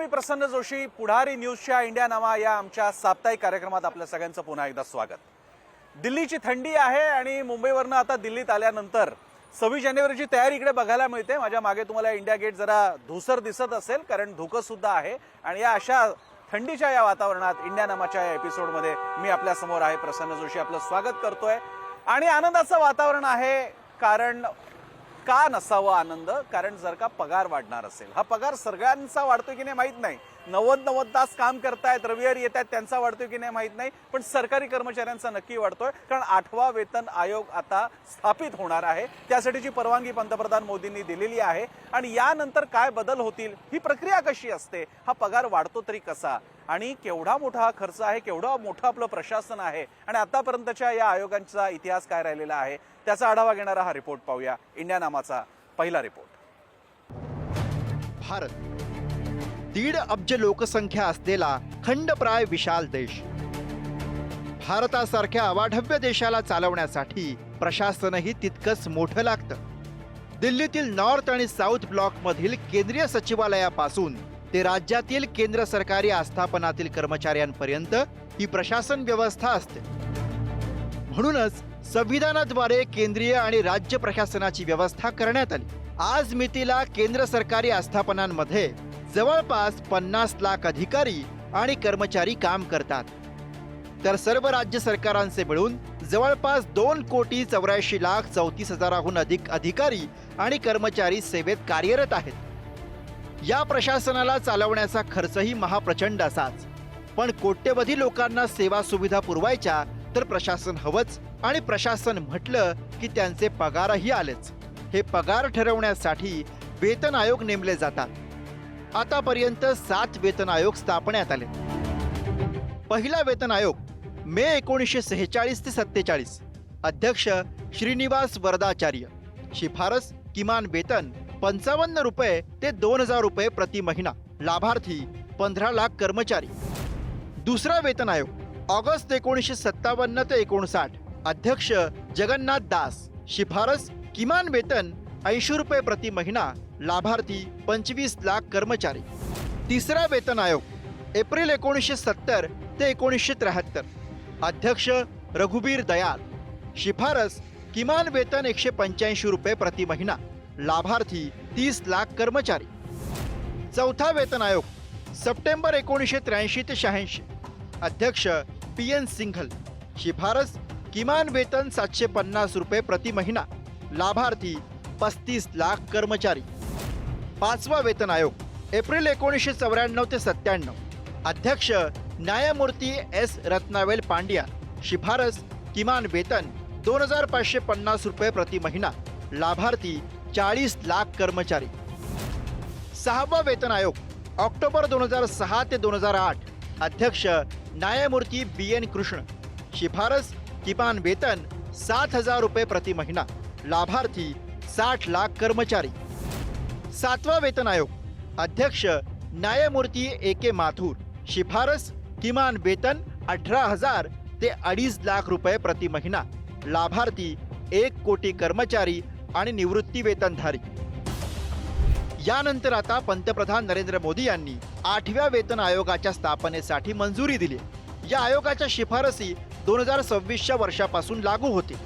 मी प्रसन्न जोशी. पुढारी न्यूजच्या इंडिया नामा या आमच्या साप्ताहिक कार्यक्रमात आपल्या सगळ्यांचं पुन्हा एकदा स्वागत. दिल्लीची थंडी आहे आणि मुंबईवरनं आता दिल्लीत आल्यानंतर 26 जानेवारीची तयारी इकडे बघायला मिळते. माझ्या मागे तुम्हाला इंडिया गेट जरा धुसर दिसत असेल कारण धुकं सुद्धा आहे. आणि या अशा थंडीच्या या वातावरणात इंडिया नामाच्या या एपिसोडमध्ये मी आपल्या समोर आहे, प्रसन्न जोशी, आपलं स्वागत करतोय. आणि आनंदाचं वातावरण आहे. कारण का नसावा आनंद? कारण जर का पगार वाढणार असेल, हा पगार सगळ्यांचा वाढतोय की नाही माहित नाही. 90 तास काम करतायत, रविवारी येत आहेत, त्यांचा वाढतोय की नाही माहित नाही, पण सरकारी कर्मचाऱ्यांचा नक्की वाढतोय. कारण 8वा वेतन आयोग आता स्थापित होणार आहे. त्यासाठीची परवानगी पंतप्रधान मोदींनी दिलेली आहे. आणि यानंतर काय बदल होतील, ही प्रक्रिया कशी असते, हा पगार वाढतो तरी कसा, आणि केवढा मोठा खर्च आहे, केवढा मोठं आपलं प्रशासन आहे, आणि आतापर्यंतच्या या आयोगांचा इतिहास काय राहिलेला आहे, त्याचा आढावा घेणारा हा रिपोर्ट पाहूया. इंडिया नामाचा पहिला रिपोर्ट. भारत 1.5 अब्ज लोकसंख्या असलेला खंडप्राय विशाल देश. भारतासारख्या अवाढव्य देशाला चालवण्यासाठी प्रशासनही तितकंच मोठं लागतं. दिल्लीतील नॉर्थ आणि साऊथ ब्लॉकमधील केंद्रीय सचिवालयापासून ते राज्यातील केंद्र सरकारी आस्थापनातील कर्मचाऱ्यांपर्यंत ही प्रशासन व्यवस्था असते. म्हणूनच संविधानाद्वारे केंद्रीय आणि राज्य प्रशासनाची व्यवस्था करण्यात आली. आज मितीला केंद्र सरकारी आस्थापनांमध्ये जवळपास 50 लाख अधिकारी आणि कर्मचारी काम करतात. तर सर्व राज्य सरकारांचे मिळून जवळपास 2,84,34,000हून अधिक अधिकारी आणि कर्मचारी सेवेत कार्यरत आहेत. या प्रशासनाला चालवण्याचा खर्चही महाप्रचंड असाच. पण कोट्यवधी लोकांना सेवा सुविधा पुरवायच्या तर प्रशासन हवंच, आणि प्रशासन म्हटलं की त्यांचे पगारही आलेच. हे पगार ठरवण्यासाठी वेतन आयोग नेमले जातात. आतापर्यंत 7 वेतन आयोग स्थापण्यात आले. पहिला वेतन आयोग मे 1946 ते 47. अध्यक्ष श्रीनिवास वरदाचार्य. शिफारस किमान वेतन 55 रुपये ते 2,000 रुपये प्रति महिना. लाभार्थी 15 लाख कर्मचारी. दुसरा वेतन आयोग ऑगस्ट 1957 ते 59. अध्यक्ष जगन्नाथ दास. शिफारस किमान वेतन 80 रुपये प्रति महिना. लाभार्थी 25 लाख कर्मचारी. तिसरा वेतन आयोग एप्रिल 1970 ते 1973. अध्यक्ष रघुबीर दयाल. शिफारस किमान वेतन 185 रुपये प्रति महिना. लाभार्थी 30 लाख कर्मचारी. चौथा वेतन आयोग सप्टेंबर 1983 ते 86. अध्यक्ष PN सिंघल. शिफारस किमान वेतन 750 रुपये प्रति महिना. लाभार्थी 35 लाख कर्मचारी. पाचवा वेतन आयोग एप्रिल 1994 ते 97. अध्यक्ष न्यायमूर्ती S रत्नावेल पांड्या. शिफारस किमान वेतन 2,550 रुपये प्रति महिना. लाभार्थी 40 लाख कर्मचारी. सहावा वेतन आयोग ऑक्टोबर 2006 ते 2008. अध्यक्ष न्यायमूर्ती BN कृष्ण. शिफारस किमान वेतन 7,000 रुपये प्रति महिना. लाभार्थी 60 लाख कर्मचारी. सातवा वेतन आयोग अध्यक्ष न्यायमूर्ती AK माथुर. शिफारस किमान वेतन 18,000 ते 2.5 लाख रुपये प्रति महिना. लाभार्थी 1 कोटी कर्मचारी आणि निवृत्ती वेतनधारी. यानंतर आता पंतप्रधान नरेंद्र मोदी यांनी 8व्या वेतन आयोगाच्या स्थापनेसाठी मंजुरी दिली. या आयोगाच्या शिफारसी 2026च्या वर्षापासून लागू होतील.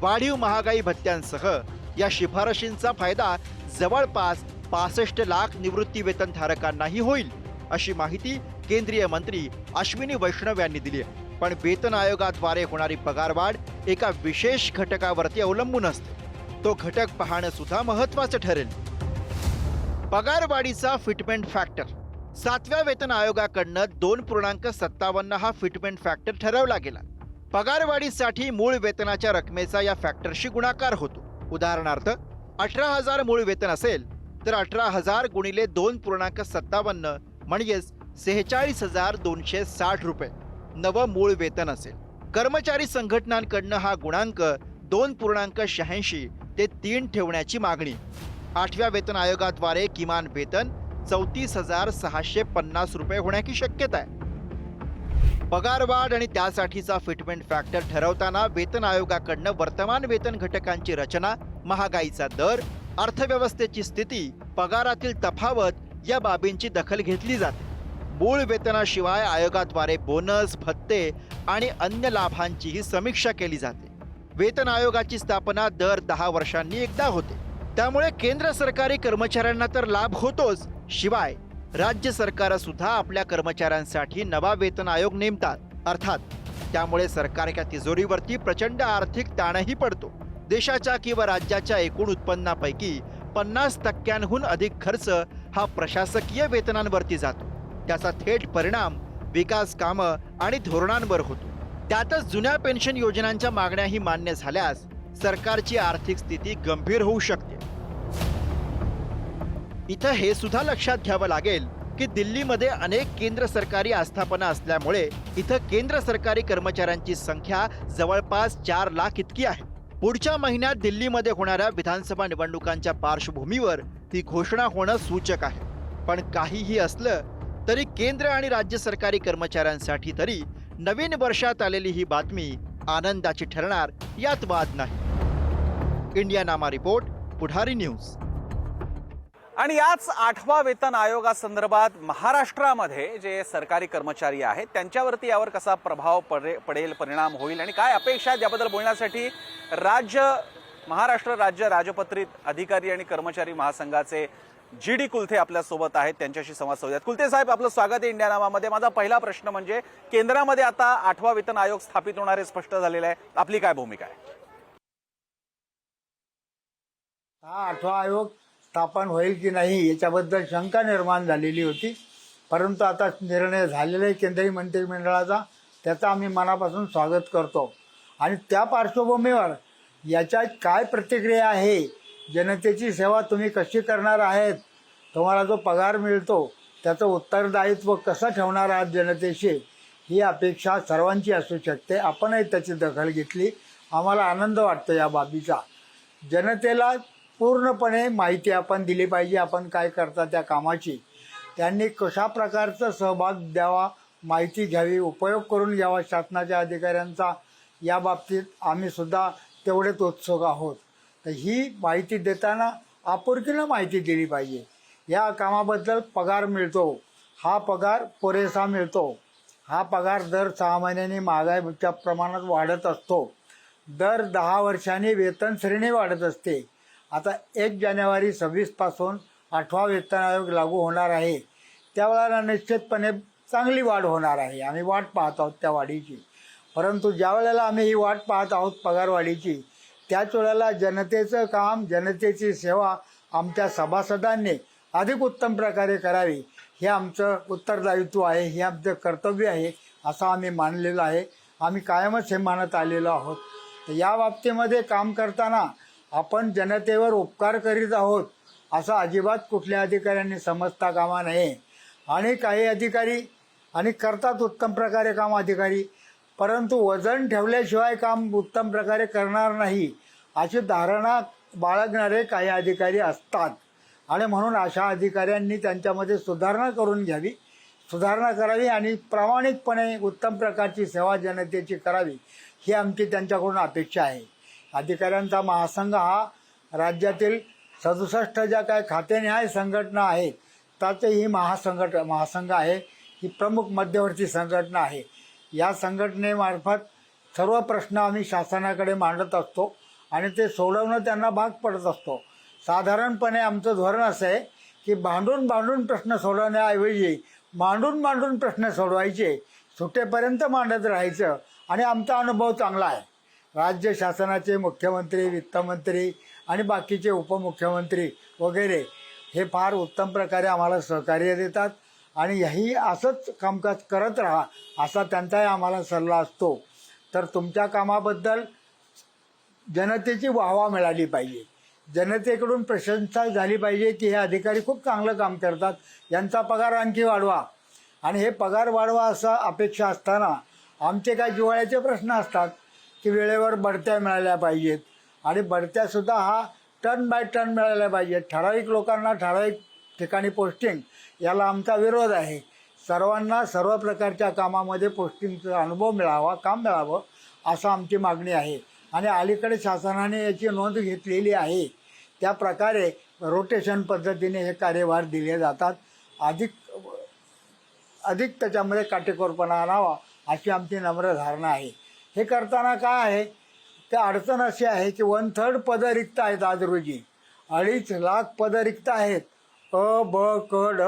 वाढीव महागाई भत्त्यांसह या शिफारशींचा फायदा जवळपास 65 लाख निवृत्ती वेतनधारकांनाही होईल, अशी माहिती केंद्रीय मंत्री अश्विनी वैष्णव यांनी दिली आहे. पण वेतन आयोगाद्वारे होणारी पगारवाढ एका विशेष घटकावरती अवलंबून असते. तो घटक पाहणं सुद्धा महत्त्वाचं ठरेल. पगारवाढीचा फिटमेंट फॅक्टर. 7व्या वेतन आयोगाकडनं 2.57 हा फिटमेंट फॅक्टर ठरवला गेला. पगारवाढीसाठी मूळ वेतनाच्या रकमेचा या फॅक्टरशी गुणाकार होतो. उदाहरणार्थ 18,000 मूळ वेतन असेल तर 18,000 गुणिले 2.57 म्हणजेच 46,260 रुपये नवं मूळ वेतन असेल. कर्मचारी संघटनांकडनं हा गुणांक 2.86 ते 3 ठेवण्याची मागणी. 8व्या वेतन आयोगाद्वारे किमान वेतन 34,650 रुपये होण्याची शक्यता आहे. पगारवाढ आणि त्यासाठीचा फिटमेंट फॅक्टर ठरवताना वेतन आयोगाकडनं वर्तमान वेतन घटकांची रचना, महागाईचा दर, अर्थव्यवस्थेची स्थिती, पगारातील तफावत या बाबींची दखल घेतली जाते. मूळ वेतनाशिवाय आयोगाद्वारे बोनस, भत्ते आणि अन्य लाभांचीही समीक्षा केली जाते. वेतन आयोगाची स्थापना दर 10 वर्षांनी एकदा होते. त्यामुळे केंद्र सरकारी कर्मचाऱ्यांना तर लाभ होतोच, शिवाय राज्य सरकार सुद्धा आपल्या कर्मचाऱ्यांसाठी नवा वेतन आयोग नेमतात. अर्थात त्यामुळे सरकारच्या तिजोरीवरती प्रचंड आर्थिक ताणही पडतो. देशाच्या किंवा राज्याच्या एकूण उत्पन्नापैकी 50% अधिक खर्च हा प्रशासकीय वेतनांवरती जातो. त्याचा थेट परिणाम विकास कामं आणि धोरणांवर होतो. त्यातच जुन्या पेन्शन योजनांच्या मागण्याही मान्य झाल्यास सरकारची आर्थिक स्थिती गंभीर होऊ शकते. इथं हे सुद्धा लक्षात घ्यावं लागेल की दिल्लीमध्ये अनेक केंद्र सरकारी आस्थापना असल्यामुळे इथं केंद्र सरकारी कर्मचाऱ्यांची संख्या जवळपास 4 लाख इतकी आहे. पुढच्या महिन्यात दिल्लीमध्ये होणाऱ्या विधानसभा निवडणुकांच्या पार्श्वभूमीवर ती घोषणा होणं सूचक आहे. पण काहीही असलं तरी केंद्र आणि राज्य सरकारी कर्मचाऱ्यांसाठी तरी नवीन वर्षात आलेली ही बातमी आनंदाची ठरणार यात वाद नाही. इंडियानामा रिपोर्ट, पुढारी न्यूज. आणि याच 8व्या वेतन आयोगासंदर्भात महाराष्ट्रामध्ये जे सरकारी कर्मचारी आहेत त्यांच्यावरती यावर कसा प्रभाव पडेल, परिणाम होईल आणि काय अपेक्षा आहेत याबद्दल बोलण्यासाठी महाराष्ट्र राज्य राजपत्रित अधिकारी आणि कर्मचारी महासंघाचे GD कुलथे आपल्यासोबत आहेत. त्यांच्याशी संवाद साधूयात. कुलथे साहेब, आपलं स्वागत आहे इंडियानामामध्ये. माझा पहिला प्रश्न म्हणजे केंद्रामध्ये आता 8वा वेतन आयोग स्थापित होणार हे स्पष्ट झालेलं आहे. आपली काय भूमिका आहे? हा 8वा आयोग स्थापन होईल की नाही याच्याबद्दल शंका निर्माण झालेली होती, परंतु आता निर्णय झालेला आहे केंद्रीय मंत्रिमंडळाचा. त्याचं आम्ही मनापासून स्वागत करतो. आणि त्या पार्श्वभूमीवर याच्यात काय प्रतिक्रिया आहे, जनतेची सेवा तुम्ही कशी करणार आहेत, तुम्हाला जो पगार मिळतो त्याचं उत्तरदायित्व कसं ठेवणार आहात जनतेशी, ही अपेक्षा सर्वांची असू शकते. आपणही त्याची दखल घेतली. आम्हाला आनंद वाटतो या बाबीचा. जनतेला पूर्णपणे माहिती आपण दिली पाहिजे, आपण काय करता त्या कामाची. त्यांनी कशा प्रकारचा सहभाग द्यावा, माहिती घ्यावी, उपयोग करून घ्यावा शासनाच्या अधिकाऱ्यांचा. या बाबतीत आम्ही सुद्धा तेवढेच उत्सुक आहोत. तर ही माहिती देताना आपुलकीनं माहिती दिली पाहिजे. या कामाबद्दल पगार मिळतो, हा पगार पुरेसा मिळतो, हा पगार दर 6 महिन्यांनी महागाईच्या प्रमाणात वाढत असतो, दर 10 वर्षांनी वेतन श्रेणी वाढत असते. आता 1 जानेवारी 26 पासून 8वा वेतन आयोग लागू होणार आहे. त्यावेळेला निश्चितपणे चांगली वाढ होणार आहे. आम्ही वाट पाहत आहोत त्या वाढीची. परंतु ज्या वेळेला आम्ही ही वाट पाहत आहोत पगारवाढीची, त्याच वेळेला जनतेचं काम, जनतेची सेवा आमच्या सभासदांनी अधिक उत्तम प्रकारे करावी, हे आमचं उत्तरदायित्व आहे, हे आमचं कर्तव्य आहे असं आम्ही मानलेलं आहे. आम्ही कायमच हे मानत आलेलो आहोत. तर या बाबतीमध्ये काम करताना आपण जनतेवर उपकार करीत आहोत असं अजिबात कुठल्या अधिकाऱ्यांनी समजता कामा नये. आणि काही अधिकारी आणि करतात उत्तम प्रकारे काम अधिकारी, परंतु वजन ठेवल्याशिवाय काम उत्तम प्रकारे करणार नाही अशी धारणा बाळगणारे काही अधिकारी असतात. आणि म्हणून अशा अधिकाऱ्यांनी त्यांच्यामध्ये सुधारणा करून घ्यावी, सुधारणा करावी आणि प्रामाणिकपणे उत्तम प्रकारची सेवा जनतेची करावी, ही आमची त्यांच्याकडून अपेक्षा आहे. अधिकाऱ्यांचा महासंघ हा राज्यातील 67 ज्या काय खातेनिहाय संघटना आहेत त्याचे ही महासंघ आहे. ही प्रमुख मध्यवर्ती संघटना आहे. या संघटनेमार्फत सर्व प्रश्न आम्ही शासनाकडे मांडत असतो आणि ते सोडवणं त्यांना भाग पडत असतो. साधारणपणे आमचं धोरण असं आहे की भांडून प्रश्न सोडवण्याऐवजी मांडून प्रश्न सोडवायचे, सुटेपर्यंत मांडत राहायचं. आणि आमचा अनुभव चांगला आहे. राज्य शासनाचे मुख्यमंत्री, वित्तमंत्री आणि बाकीचे उपमुख्यमंत्री वगैरे हे फार उत्तम प्रकारे आम्हाला सहकार्य देतात आणि ही असंच कामकाज करत राहा असा त्यांचाही आम्हाला सल्ला असतो. तर तुमच्या कामाबद्दल जनतेची वाहवा मिळाली पाहिजे, जनतेकडून प्रशंसा झाली पाहिजे की हे अधिकारी खूप चांगलं काम करतात, यांचा पगार आणखी वाढवा. आणि हे पगार वाढवा असं अपेक्षा असताना आमचे काही जिव्हाळ्याचे प्रश्न असतात की वेळेवर बढत्या मिळाल्या पाहिजेत आणि बढत्यासुद्धा हा टर्न बाय टर्न मिळाल्या पाहिजेत. ठराविक लोकांना ठराविक ठिकाणी पोस्टिंग, याला आमचा विरोध आहे. सर्वांना सर्व प्रकारच्या कामामध्ये पोस्टिंगचा अनुभव मिळावा, काम मिळावं असं आमची मागणी आहे. आणि अलीकडे शासनाने याची नोंद घेतलेली आहे. त्या प्रकारे रोटेशन पद्धतीने हे कार्यभार दिले जातात अधिक अधिक त्याच्यामध्ये काटेकोरपणा आणावा अशी आमची नम्र धारणा आहे. हे करताना काय आहे, त्या अडचण अशी आहे की 1/3 पदं रिक्त आहेत. आज रोजी 2.5 लाख पदं रिक्त आहेत अ ब क ड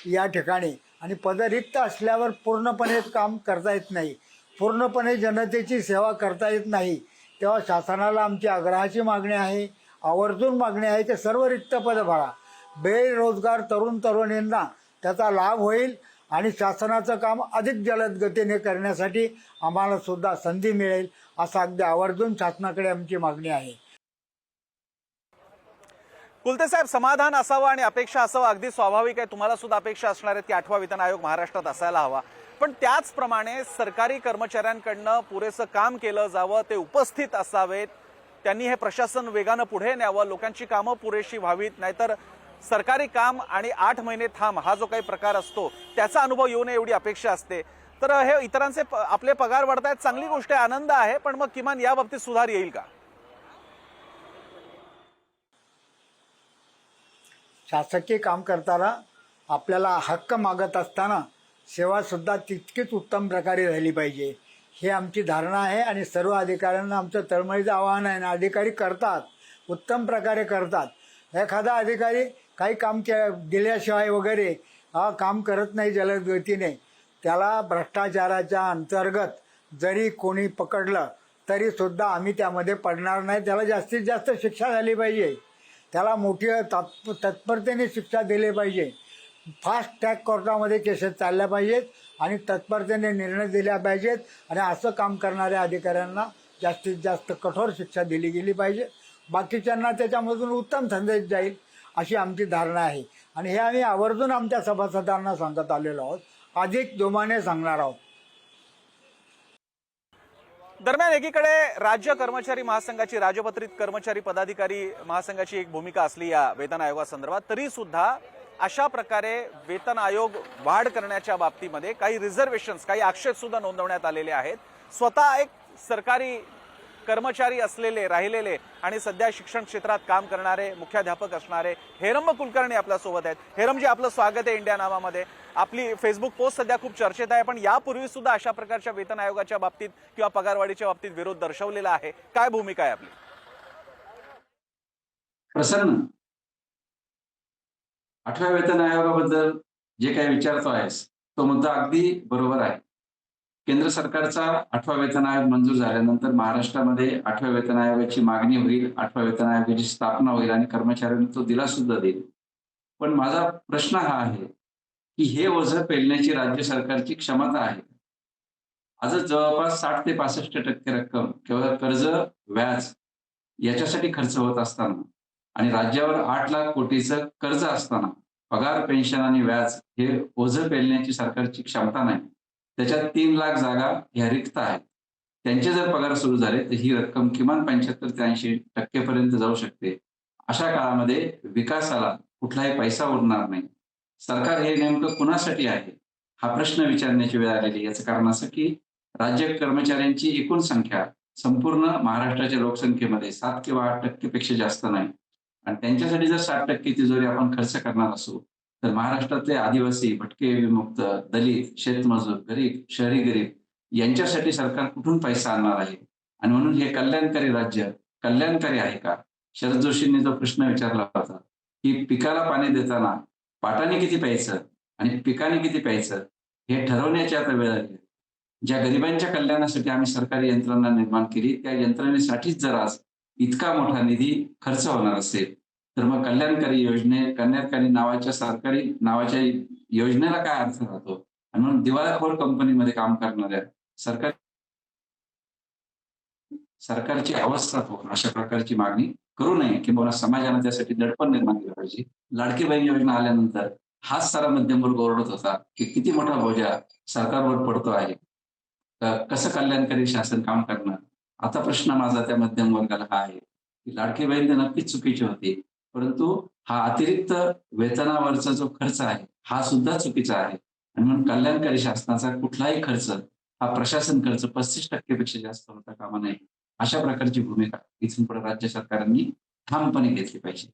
या ठिकाणी. आणि पदं रिक्त असल्यावर पूर्णपणे काम करता येत नाही, पूर्णपणे जनतेची सेवा करता येत नाही. तेव्हा शासनाला आमची आग्रहाची मागणी आहे, आवर्जून मागणी आहे की सर्व रिक्त पदं भरा. बेरोजगार तरुण तरुणींना त्याचा लाभ होईल आणि शासनाचं काम अधिक जलद गतीने करण्यासाठी आम्हाला सुद्धा संधी मिळेल, असं अगदी आवर्जून शासनाकडे आमची मागणी आहे. कुलते साहेब, समाधान असावं आणि अपेक्षा असावं अगदी स्वाभाविक आहे. तुम्हाला सुद्धा अपेक्षा असणार आहेत की 8वा वेतन आयोग महाराष्ट्रात असायला हवा. पण त्याचप्रमाणे सरकारी कर्मचाऱ्यांकडनं पुरेसं काम केलं जावं, ते उपस्थित असावेत, त्यांनी हे प्रशासन वेगानं पुढे न्यावं, लोकांची कामं पुरेशी व्हावीत. नाहीतर सरकारी काम आणि 8 महिने थांब हा जो काही प्रकार असतो त्याचा अनुभव येऊ नये एवढी अपेक्षा असते. तर हे इतरांचे आपले पगार वाढतायत, चांगली गोष्ट आहे, आनंद आहे. पण मग किमान या बाबतीत सुधार येईल का? शासकीय काम करताना आपल्याला हक्क मागत असताना सेवासुद्धा तितकीच उत्तम प्रकारे झाली पाहिजे, ही आमची धारणा आहे. आणि सर्व अधिकाऱ्यांना आमचं तळमळीचं आवाहन आहे ना, अधिकारी करतात, उत्तम प्रकारे करतात. एखादा अधिकारी काही काम दिल्याशिवाय वगैरे काम करत नाही जलद गतीने, त्याला भ्रष्टाचाराच्या अंतर्गत जरी कोणी पकडलं तरी सुद्धा आम्ही त्यामध्ये पडणार नाही. त्याला जास्तीत जास्त शिक्षा झाली पाहिजे, त्याला मोठी तत्परतेने शिक्षा दिली पाहिजे. फास्ट ट्रॅक कोर्टामध्ये केसेस चालल्या पाहिजेत आणि तत्परतेने निर्णय दिल्या पाहिजेत. आणि असं काम करणाऱ्या अधिकाऱ्यांना जास्तीत जास्त कठोर शिक्षा दिली गेली पाहिजे. बाकीच्यांना त्याच्यामधून उत्तम संदेश जाईल अशी आमची धारणा आहे. आणि हे आम्ही आवर्जून आमच्या सभासदांना सांगत आलेलो आहोत, अधिक जोमाने सांगणार आहोत. दरम्यान एकीकडे राज्य कर्मचारी महासंघाची, राजपत्रित कर्मचारी पदाधिकारी महासंघाची एक भूमिका असली या वेतन आयोगासंदर्भात, तरी सुद्धा अशा प्रकारे वेतन आयोग वाढ करण्याच्या बाबतीमध्ये काही रिझर्वेशन्स, काही आक्षेप सुद्धा नोंदवण्यात आलेले आहेत. स्वतः एक सरकारी कर्मचारी असलेले, राहिलेले आणि सध्या शिक्षण क्षेत्रात काम करणारे, मुख्याध्यापक असणारे हेरंब कुलकर्णी आपल्यासोबत आहेत. हेरंबजी, आपलं स्वागत आहे इंडिया नावामध्ये. आपली फेसबुक पोस्ट सध्या खूप चर्चेत आहे, पण यापूर्वी सुद्धा अशा प्रकारच्या वेतन आयोगाच्या बाबतीत किंवा पगारवाढीच्या बाबतीत विरोध दर्शवलेला आहे. काय भूमिका आहे आपली? प्रसन्न, 8व्या वेतन आयोगाबद्दल जे काही विचारतो आहेस तो मुद्दा अगदी बरोबर आहे. केंद्र सरकारचा 8वा वेतन आयोग मंजूर झाल्यानंतर महाराष्ट्रामध्ये 8व्या वेतन आयोगाची मागणी होईल, 8व्या वेतन आयोगाची स्थापना होईल आणि कर्मचाऱ्यांना तो दिला सुद्धा देईल. पण माझा प्रश्न हा आहे की हे ओझं पेलण्याची राज्य सरकारची क्षमता आहे. आज जवळपास 60 ते 65% रक्कम केवळ कर्ज, व्याज याच्यासाठी खर्च होत असताना आणि राज्यावर 8 लाख कोटीचं कर्ज असताना पगार, पेन्शन आणि व्याज हे ओझं पेलण्याची सरकारची क्षमता नाही. त्याच्यात 3 लाख जागा ह्या रिक्त आहेत. त्यांचे जर पगार सुरू झाले तर ही रक्कम किमान 75 ते 80% पर्यंत जाऊ शकते. अशा काळामध्ये विकासाला कुठलाही पैसा उरणार नाही. सरकार हे नेमकं कुणासाठी आहे हा प्रश्न विचारण्याची वेळ आलेली. याचं कारण असं की राज्य कर्मचाऱ्यांची एकूण संख्या संपूर्ण महाराष्ट्राच्या लोकसंख्येमध्ये 7 किंवा 8% पेक्षा जास्त नाही. आणि त्यांच्यासाठी जर 60% तिजोरी आपण खर्च करणार असू तर महाराष्ट्रातले आदिवासी, भटके, विमुक्त, दलित, शेतमजूर, गरीब, शहरी गरीब यांच्यासाठी सरकार कुठून पैसा आणणार आहे? आणि म्हणून हे कल्याणकारी राज्य कल्याणकारी आहे का? शरद जोशींनी जो प्रश्न विचारला होता की पिकाला पाणी देताना पाटाने किती प्यायचं आणि पिकाने किती प्यायचं हे ठरवण्याची आता वेळ आली. ज्या गरिबांच्या कल्याणासाठी आम्ही सरकारी यंत्रणा निर्माण केली त्या यंत्रणेसाठीच जर आज इतका मोठा निधी खर्च होणार असेल तर मग कल्याणकारी नावाच्या सरकारी नावाच्या योजनेला काय अर्थ राहतो? आणि म्हणून दिवाळखोर कंपनीमध्ये काम करणाऱ्या सरकारची अवस्था होऊन अशा प्रकारची मागणी करू नये किंवा समाजाने त्यासाठी दडपण निर्माण केलं पाहिजे. लाडकी बहीण योजना आल्यानंतर हाच सारा मध्यम वर्ग ओरडत होता की किती मोठा बोजा सरकारवर पडतो आहे, कसं कल्याणकारी शासन काम करणार. आता प्रश्न माझा त्या मध्यम वर्गाला हा आहे की लाडकी बहीण तर नक्कीच चुकीची होती, परंतु हा अतिरिक्त वेतनावरचा जो खर्च आहे हा सुद्धा चुकीचा आहे. आणि म्हणून कल्याणकारी शासनाचा कुठलाही खर्च हा प्रशासन खर्च 35% पेक्षा जास्त होता कामा नये. अशा प्रकारची भूमिका इथून पुढे राज्य सरकारांनी ठामपणे घेतली पाहिजे.